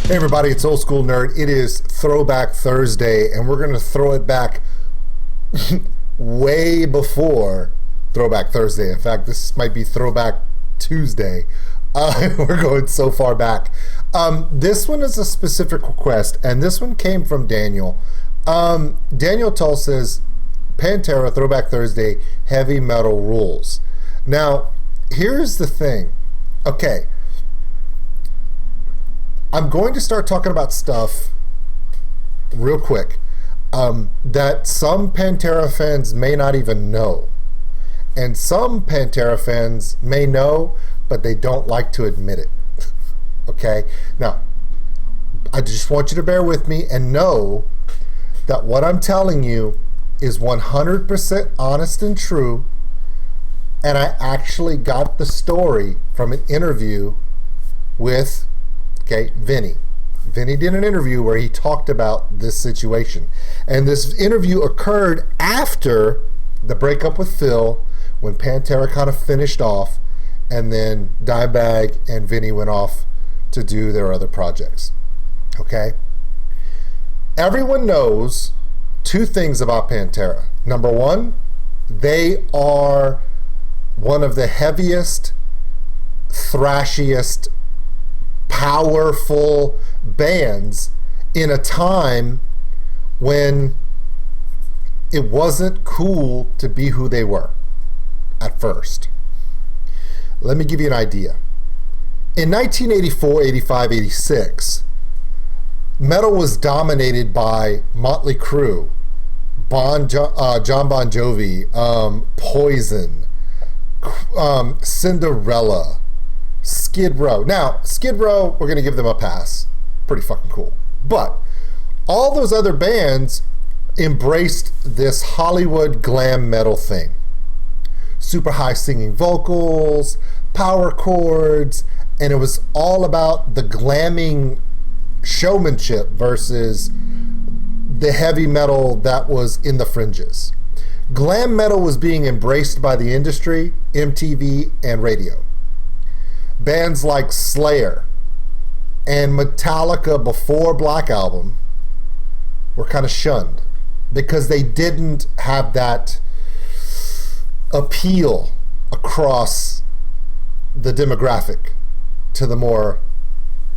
Hey everybody, it's Old School Nerd. It is Throwback Thursday, and we're going to throw it back way before Throwback Thursday. In fact, this might be Throwback Tuesday. We're going so far back. This one is a specific request, and this one came from Daniel. Daniel Tull says, Pantera, Throwback Thursday, heavy metal rules. Now, here's the thing. Okay. I'm going to start talking about stuff real quick that some Pantera fans may not even know. And some Pantera fans may know, but they don't like to admit it. Okay? Now, I just want you to bear with me and know that what I'm telling you is 100% honest and true. And I actually got the story from an interview with Vinny. Vinny did an interview where he talked about this situation. And this interview occurred after the breakup with Phil, when Pantera kind of finished off, and then Dimebag and Vinny went off to do their other projects. Okay? Everyone knows two things about Pantera. Number one, they are one of the heaviest, thrashiest, powerful bands in a time when it wasn't cool to be who they were at first. Let me give you an idea. In 1984, 85, 86, metal was dominated by Motley Crue, John Bon Jovi, Poison, Cinderella, Skid Row. Now, Skid Row, we're going to give them a pass. Pretty fucking cool. But all those other bands embraced this Hollywood glam metal thing. Super high singing vocals, power chords, and it was all about the glamming showmanship versus the heavy metal that was in the fringes. Glam metal was being embraced by the industry, MTV, and radio. Bands like Slayer and Metallica before Black Album were kind of shunned because they didn't have that appeal across the demographic to the more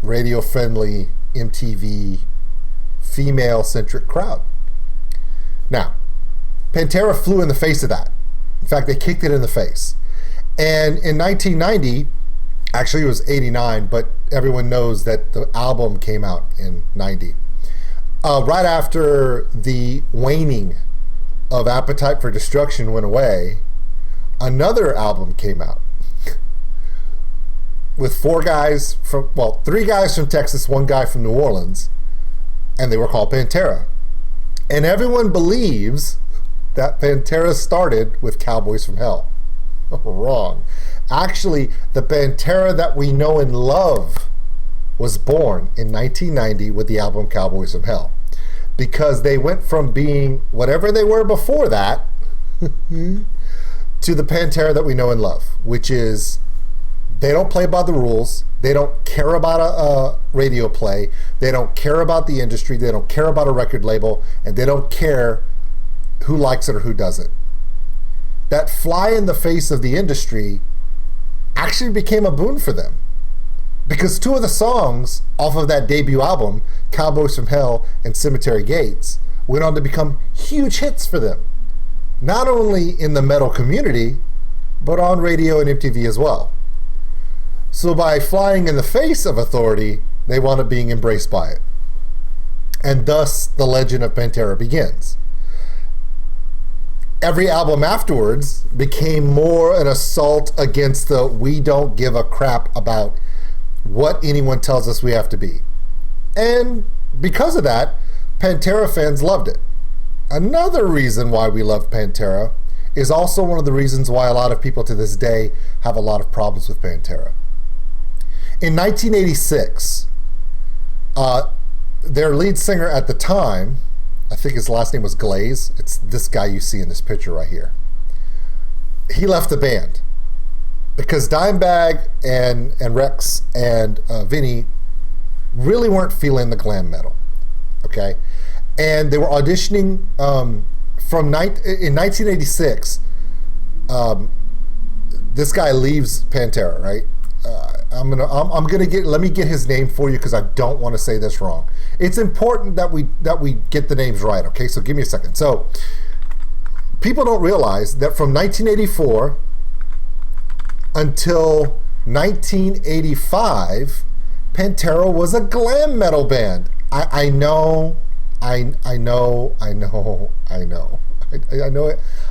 radio-friendly MTV female-centric crowd. Now, Pantera flew in the face of that. In fact, they kicked it in the face. And in 1990, actually, it was 89, but everyone knows that the album came out in 90. Right after the waning of Appetite for Destruction went away, another album came out with three guys from Texas, one guy from New Orleans, and they were called Pantera. And everyone believes that Pantera started with Cowboys from Hell. Wrong. Actually, the Pantera that we know and love was born in 1990 with the album Cowboys from Hell, because they went from being whatever they were before that to the Pantera that we know and love, which is they don't play by the rules, they don't care about a radio play, they don't care about the industry, they don't care about a record label, and they don't care who likes it or who doesn't. That fly in the face of the industry actually became a boon for them, because two of the songs off of that debut album, Cowboys from Hell and Cemetery Gates, went on to become huge hits for them, not only in the metal community, but on radio and MTV as well. So by flying in the face of authority, they wound up being embraced by it. And thus, the legend of Pantera begins. Every album afterwards became more an assault against the we don't give a crap about what anyone tells us we have to be. And because of that, Pantera fans loved it. Another reason why we love Pantera is also one of the reasons why a lot of people to this day have a lot of problems with Pantera. In 1986, their lead singer at the time, I think his last name was Glaze. It's this guy you see in this picture right here. He left the band because Dimebag and Rex and Vinny really weren't feeling the glam metal. Okay, and they were auditioning in 1986. This guy leaves Pantera, right? Let me get his name for you because I don't want to say this wrong. It's important that we get the names right. Okay, so give me a second. So people don't realize that from 1984 until 1985, Pantera was a glam metal band. I know it.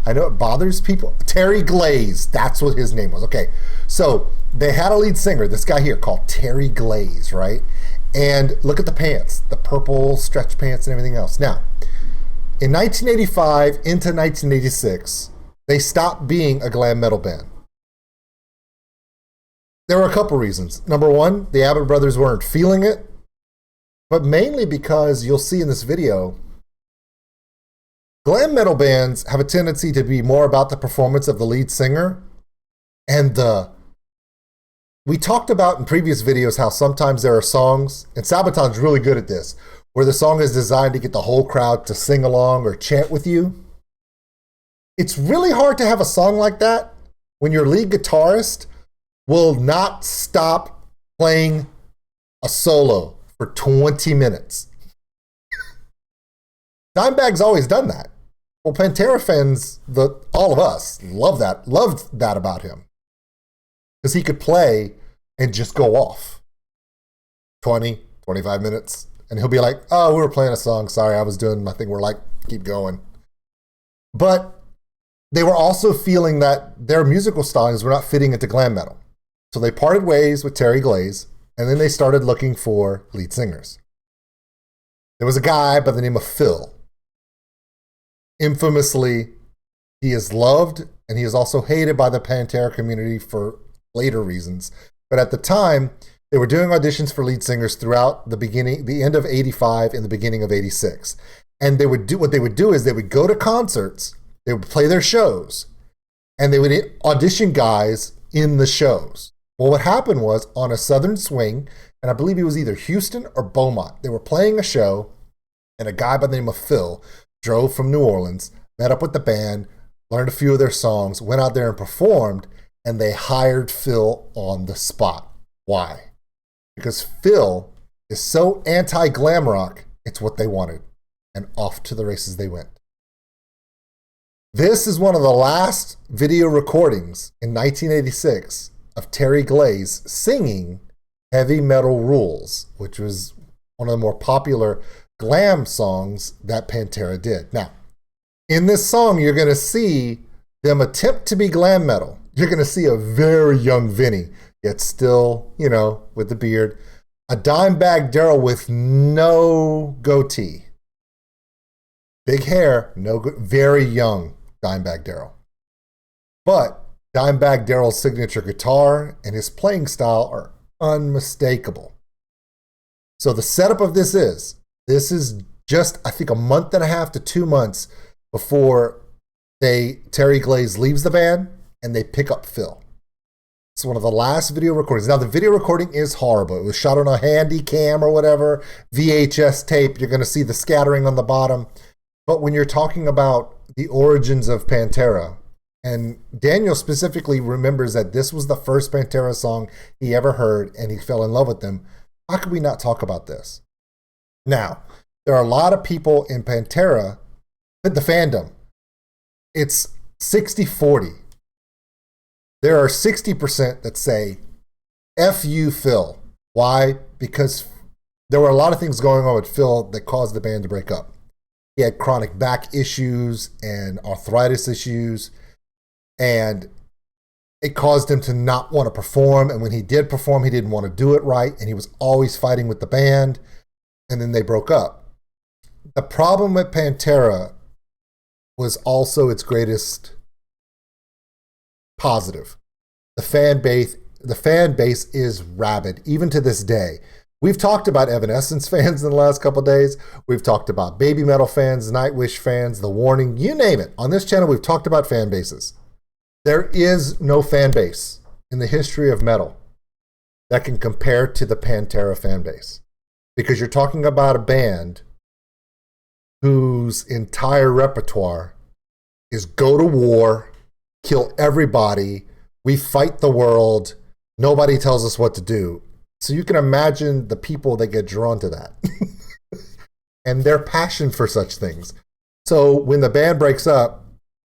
I know it bothers people. Terry Glaze, that's what his name was. Okay, so they had a lead singer, this guy here called Terry Glaze, right? And look at the pants, the purple stretch pants and everything else. Now, in 1985 into 1986, they stopped being a glam metal band. There were a couple reasons. Number one, the Abbott brothers weren't feeling it, but mainly because you'll see in this video, glam metal bands have a tendency to be more about the performance of the lead singer and we talked about in previous videos how sometimes there are songs, and Sabaton's really good at this, where the song is designed to get the whole crowd to sing along or chant with you. It's really hard to have a song like that when your lead guitarist will not stop playing a solo for 20 minutes. Dimebag's always done that. Well, Pantera fans, all of us, loved that about him. Because he could play and just go off 20, 25 minutes. And he'll be like, oh, we were playing a song. Sorry, I was doing my thing. We're like, keep going. But they were also feeling that their musical styles were not fitting into glam metal. So they parted ways with Terry Glaze, and then they started looking for lead singers. There was a guy by the name of Phil. Infamously, he is loved, and he is also hated by the Pantera community for later reasons. But at the time, they were doing auditions for lead singers throughout the end of 85 and the beginning of 86. And what they would do is they would go to concerts, they would play their shows, and they would audition guys in the shows. Well, what happened was on a Southern Swing, and I believe it was either Houston or Beaumont, they were playing a show, and a guy by the name of Phil drove from New Orleans, met up with the band, learned a few of their songs, went out there and performed, and they hired Phil on the spot. Why? Because Phil is so anti-glam rock, it's what they wanted. And off to the races they went. This is one of the last video recordings in 1986 of Terry Glaze singing Heavy Metal Rules, which was one of the more popular glam songs that Pantera did. Now, in this song, you're going to see them attempt to be glam metal. You're going to see a very young Vinny, yet still, with the beard. A Dimebag Darrell with no goatee. Big hair, very young Dimebag Darrell. But Dimebag Darrell's signature guitar and his playing style are unmistakable. So the setup of this is just, I think, a month and a half to 2 months before Terry Glaze leaves the band and they pick up Phil. It's one of the last video recordings. Now, the video recording is horrible. It was shot on a handy cam or whatever, VHS tape. You're going to see the scattering on the bottom. But when you're talking about the origins of Pantera, and Daniel specifically remembers that this was the first Pantera song he ever heard and he fell in love with them, how could we not talk about this? Now, there are a lot of people in Pantera, the fandom, it's 60-40. There are 60% that say, F you, Phil. Why? Because there were a lot of things going on with Phil that caused the band to break up. He had chronic back issues and arthritis issues, and it caused him to not want to perform. And when he did perform, he didn't want to do it right, and he was always fighting with the band, and then they broke up. The problem with Pantera was also its greatest positive. The fan base is rabid, even to this day. We've talked about Evanescence fans in the last couple of days. We've talked about Baby Metal fans, Nightwish fans, The Warning, you name it. On this channel, we've talked about fan bases. There is no fan base in the history of metal that can compare to the Pantera fan base. because you're talking about a band whose entire repertoire is go to war, kill everybody, we fight the world, nobody tells us what to do. So you can imagine the people that get drawn to that and their passion for such things. So when the band breaks up,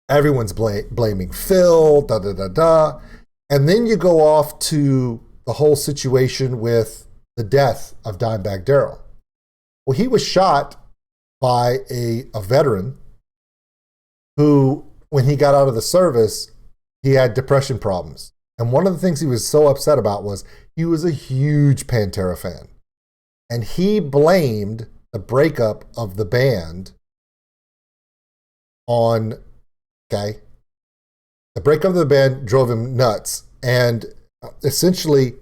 everyone's blaming Phil, da da da da. And then you go off to the whole situation with the death of Dimebag Darrell. Well, he was shot by a veteran who, when he got out of the service, he had depression problems. And one of the things he was so upset about was he was a huge Pantera fan. And he blamed the breakup of the band on, okay, the breakup of the band drove him nuts. And essentially,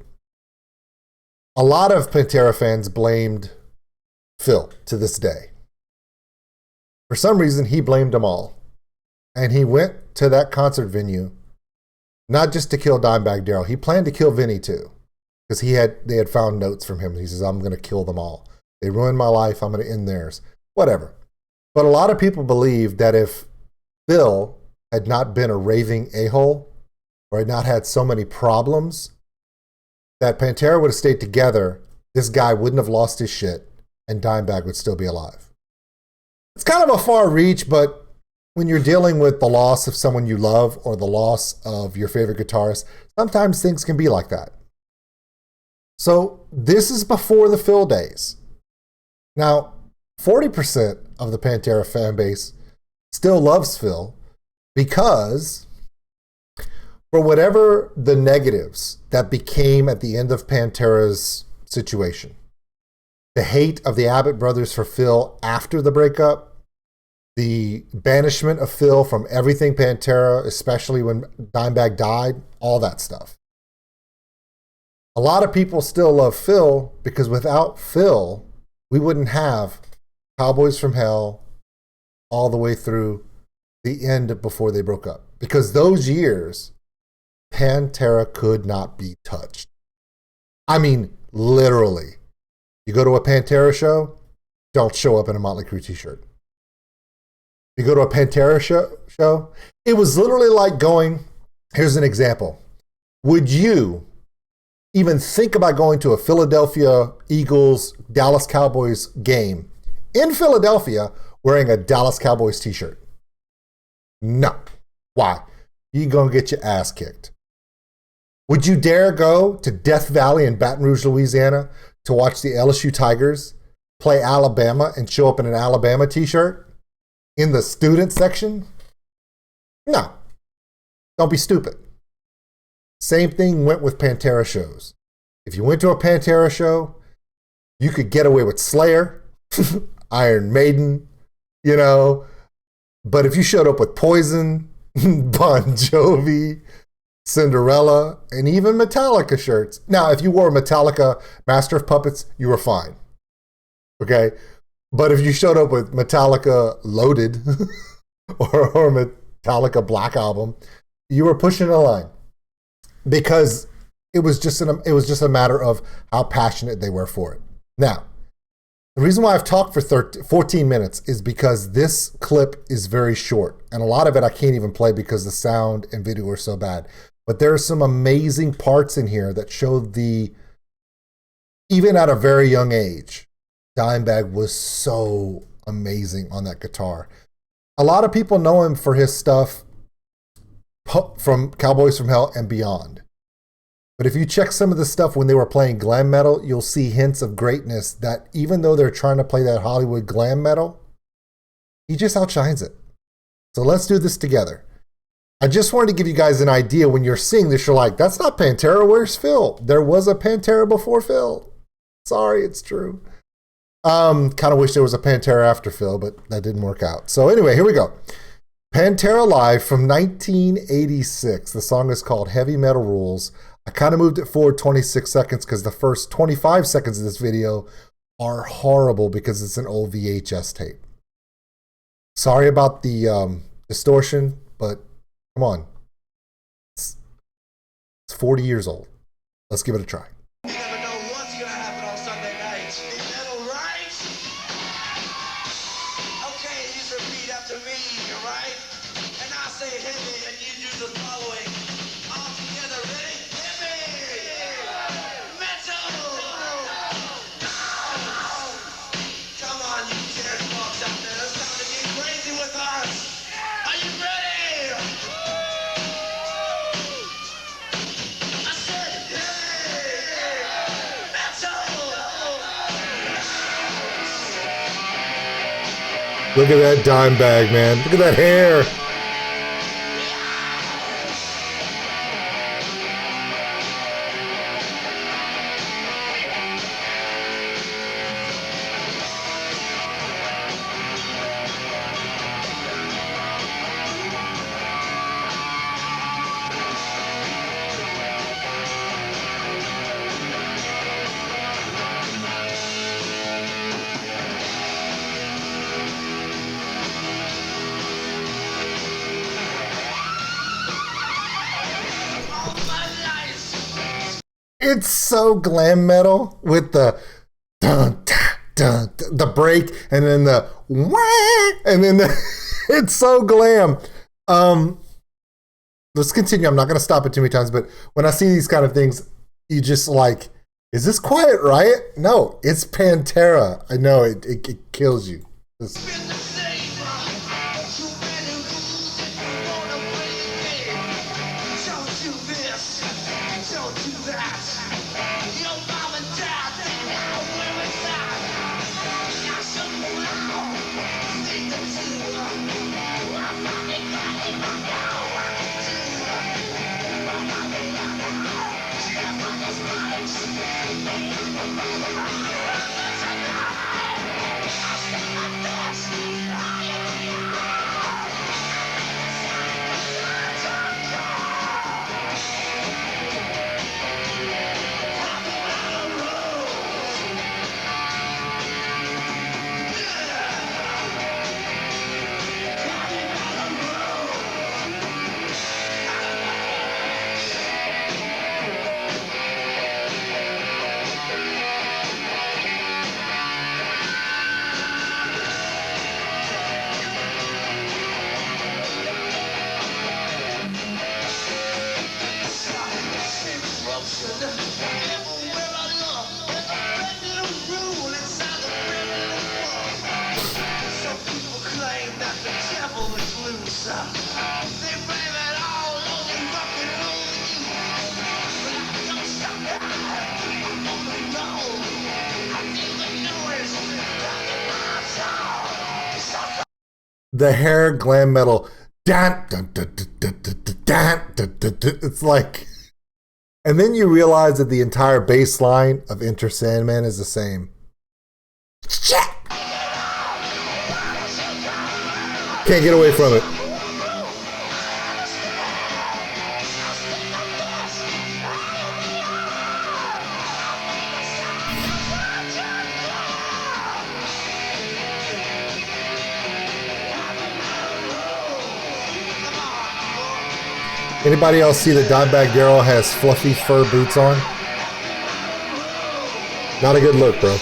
a lot of Pantera fans blamed Phil to this day. For some reason, he blamed them all. And he went to that concert venue, not just to kill Dimebag Darrell. He planned to kill Vinny too, because they had found notes from him. He says, I'm going to kill them all. They ruined my life. I'm going to end theirs. Whatever. But a lot of people believe that if Phil had not been a raving a-hole, or had not had so many problems, that Pantera would have stayed together, this guy wouldn't have lost his shit, and Dimebag would still be alive. It's kind of a far reach, but when you're dealing with the loss of someone you love or the loss of your favorite guitarist, sometimes things can be like that. So this is before the Phil days. Now, 40% of the Pantera fan base still loves Phil because, for whatever the negatives that became at the end of Pantera's situation, the hate of the Abbott brothers for Phil after the breakup, the banishment of Phil from everything Pantera, especially when Dimebag died, all that stuff. A lot of people still love Phil because without Phil, we wouldn't have Cowboys from Hell all the way through the end before they broke up. Because those years, Pantera could not be touched. I mean, literally. You go to a Pantera show, don't show up in a Motley Crue t-shirt. You go to a Pantera show, it was literally like going, here's an example. Would you even think about going to a Philadelphia Eagles, Dallas Cowboys game in Philadelphia wearing a Dallas Cowboys t-shirt? No. Why? You're going to get your ass kicked. Would you dare go to Death Valley in Baton Rouge, Louisiana to watch the LSU Tigers play Alabama and show up in an Alabama t-shirt in the student section? No. Don't be stupid. Same thing went with Pantera shows. If you went to a Pantera show, you could get away with Slayer, Iron Maiden, you know. But if you showed up with Poison, Bon Jovi, Cinderella, and even Metallica shirts. Now, if you wore Metallica Master of Puppets, you were fine. Okay? But if you showed up with Metallica Loaded or Metallica Black Album, you were pushing a line. Because it was just a matter of how passionate they were for it. Now, the reason why I've talked for 14 minutes is because this clip is very short. And a lot of it I can't even play because the sound and video are so bad. But there are some amazing parts in here that show even at a very young age, Dimebag was so amazing on that guitar. A lot of people know him for his stuff from Cowboys from Hell and beyond. But if you check some of the stuff when they were playing glam metal, you'll see hints of greatness that even though they're trying to play that Hollywood glam metal, he just outshines it. So let's do this together. I just wanted to give you guys an idea. When you're seeing this, you're like, that's not Pantera, where's Phil? There was a Pantera before Phil. Sorry, it's true. Kind of wish there was a Pantera after Phil, but that didn't work out. So anyway, here we go. Pantera Live from 1986. The song is called Heavy Metal Rules. I kind of moved it forward 26 seconds because the first 25 seconds of this video are horrible because it's an old VHS tape. Sorry about the distortion, but come on. It's 40 years old. Let's give it a try. You never know what's going to happen on Sunday night. Look at that Dimebag, man. Look at that hair. It's so glam metal with the dun, dun, dun, the break and then the wah, and then the, it's so glam. Let's continue. I'm not going to stop it too many times, but when I see these kind of things, you just like, is this Quiet Riot? No, it's Pantera. I know it kills you. The hair glam metal. It's like, and then you realize that the entire bass line of Enter Sandman is the same. Shit! Can't get away from it. Anybody else see that Dimebag Darrell has fluffy fur boots on? Not a good look, bro.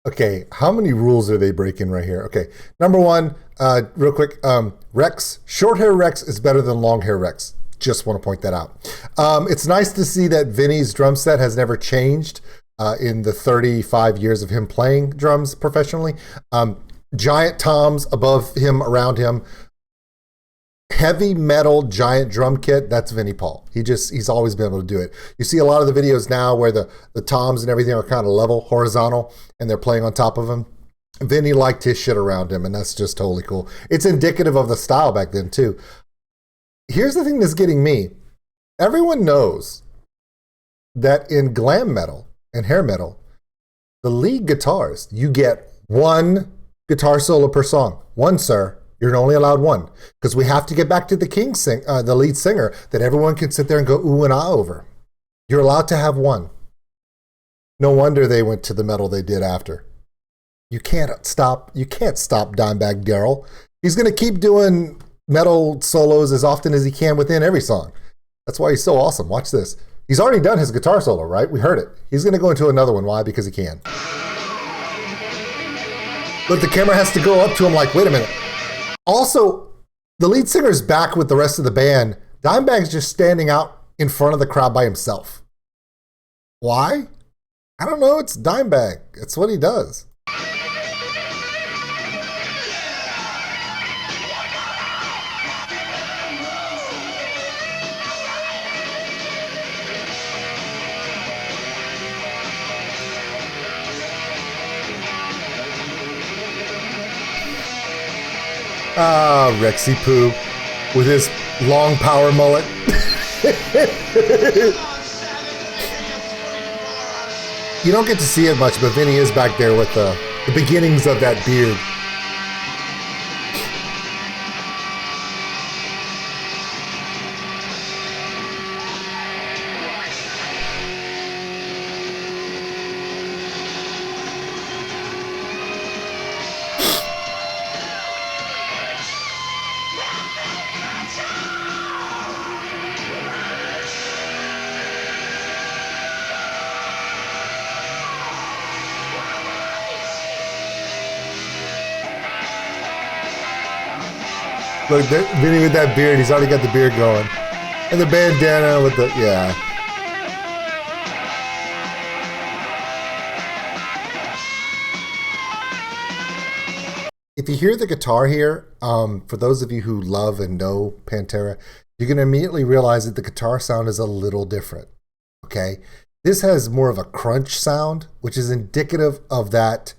Okay, how many rules are they breaking right here? Okay, number one, real quick, Rex, short hair Rex is better than long hair Rex. Just want to point that out. It's nice to see that Vinny's drum set has never changed in the 35 years of him playing drums professionally. Giant toms above him, around him. Heavy metal giant drum kit, that's Vinnie Paul. He's always been able to do it. You see a lot of the videos now where the toms and everything are kind of level, horizontal, and they're playing on top of him. Vinnie liked his shit around him, and that's just totally cool. It's indicative of the style back then, too. Here's the thing that's getting me. Everyone knows that in glam metal and hair metal, the lead guitars, you get one guitar solo per song. One, sir. You're only allowed one. Because we have to get back to the lead singer that everyone can sit there and go ooh and ah over. You're allowed to have one. No wonder they went to the metal they did after. You can't stop Dimebag Darrell. He's going to keep doing metal solos as often as he can within every song. That's why he's so awesome. Watch this. He's already done his guitar solo, right? We heard it. He's going to go into another one. Why? Because he can. But the camera has to go up to him like, wait a minute. Also, the lead singer's back with the rest of the band. Dimebag's just standing out in front of the crowd by himself. Why? I don't know. It's Dimebag. It's what he does. Ah, Rexy Poo with his long power mullet. You don't get to see it much, but Vinny is back there with the beginnings of that beard. Look, Vinny with that beard, he's already got the beard going. And the bandana with the, yeah. If you hear the guitar here, for those of you who love and know Pantera, you're going to immediately realize that the guitar sound is a little different, okay? This has more of a crunch sound, which is indicative of that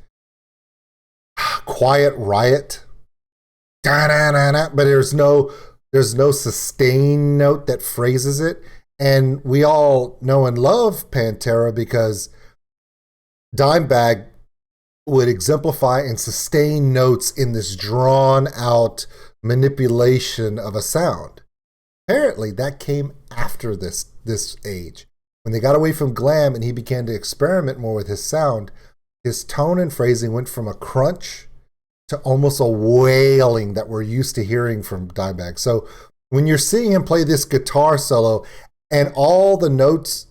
quiet riot. But there's no sustained note that phrases it. And we all know and love Pantera because Dimebag would exemplify and sustain notes in this drawn out manipulation of a sound. Apparently that came after this age. When they got away from glam and he began to experiment more with his sound, his tone and phrasing went from a crunch to almost a wailing that we're used to hearing from Dimebag. So when you're seeing him play this guitar solo and all the notes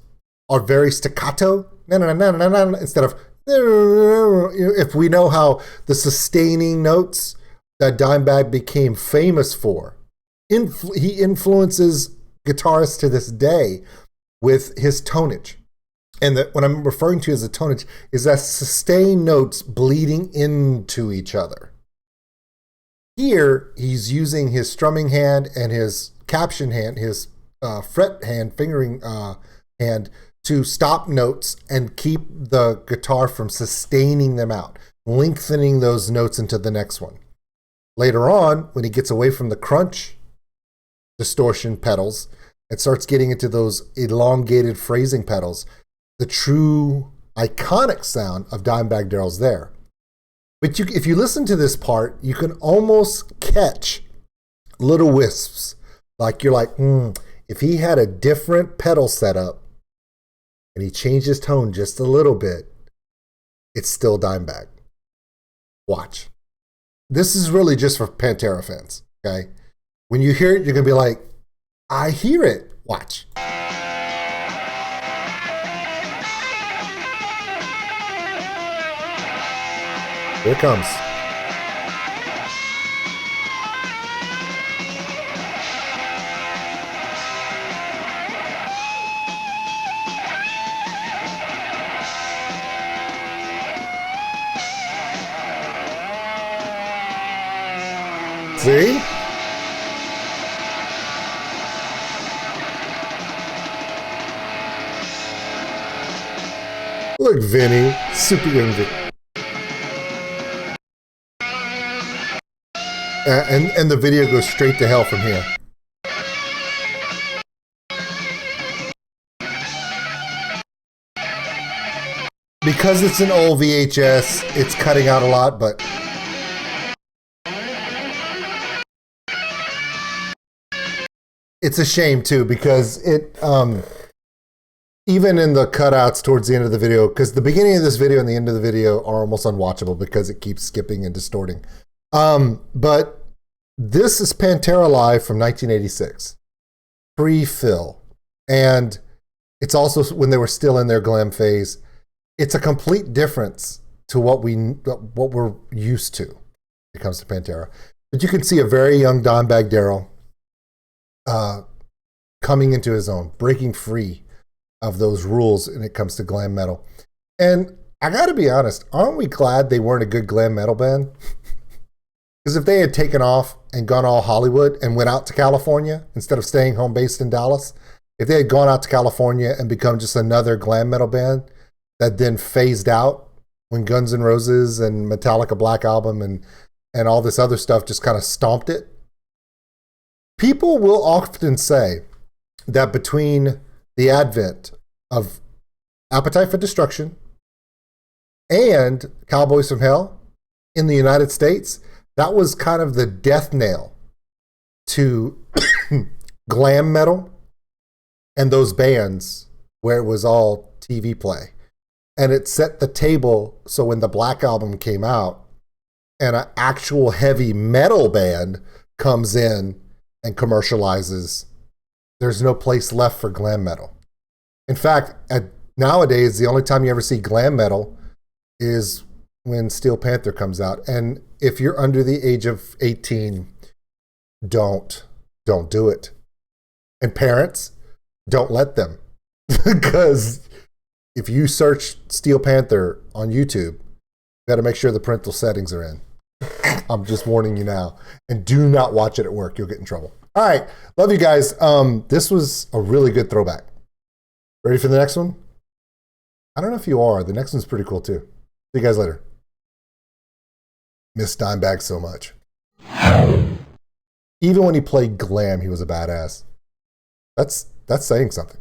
are very staccato, instead of, if we know how the sustaining notes that Dimebag became famous for, he influences guitarists to this day with his tonage. And what I'm referring to as a tonage is that sustained notes bleeding into each other. Here, he's using his strumming hand and his caption hand, his fret hand, fingering hand, to stop notes and keep the guitar from sustaining them out, lengthening those notes into the next one. Later on, when he gets away from the crunch distortion pedals and starts getting into those elongated phrasing pedals, the true iconic sound of Dimebag Darrell's there. But if you listen to this part, you can almost catch little wisps. Like you're like, if he had a different pedal setup and he changed his tone just a little bit, it's still Dimebag. Watch. This is really just for Pantera fans, okay? When you hear it, you're going to be like, I hear it. Watch. Here it comes. See? Look, Vinny, super young Vinny. And the video goes straight to hell from here. because it's an old VHS, it's cutting out a lot, but it's a shame too, because it even in the cutouts towards the end of the video, because the beginning of this video and the end of the video are almost unwatchable because it keeps skipping and distorting. But this is Pantera Live from 1986, pre-Phil. And it's also when they were still in their glam phase. It's a complete difference to what we're used to when it comes to Pantera. But you can see a very young Dimebag Darrell coming into his own, breaking free of those rules when it comes to glam metal. And I gotta be honest, aren't we glad they weren't a good glam metal band? Because if they had taken off and gone all Hollywood and went out to California instead of staying home based in Dallas, if they had gone out to California and become just another glam metal band that then phased out when Guns N' Roses and Metallica Black Album and all this other stuff just kind of stomped it, people will often say that between the advent of Appetite for Destruction and Cowboys from Hell in the United States, that was kind of the death nail to glam metal and those bands where it was all TV play. And it set the table so when the Black Album came out and an actual heavy metal band comes in and commercializes, there's no place left for glam metal. In fact, nowadays, the only time you ever see glam metal is when Steel Panther comes out. And if you're under the age of 18, don't do it. And parents, don't let them. Because if you search Steel Panther on YouTube, you got to make sure the parental settings are in. I'm just warning you now. And do not watch it at work. You'll get in trouble. All right. Love you guys. This was a really good throwback. Ready for the next one? I don't know if you are. The next one's pretty cool too. See you guys later. Miss Dimebag so much. Even when he played glam, he was a badass. That's saying something.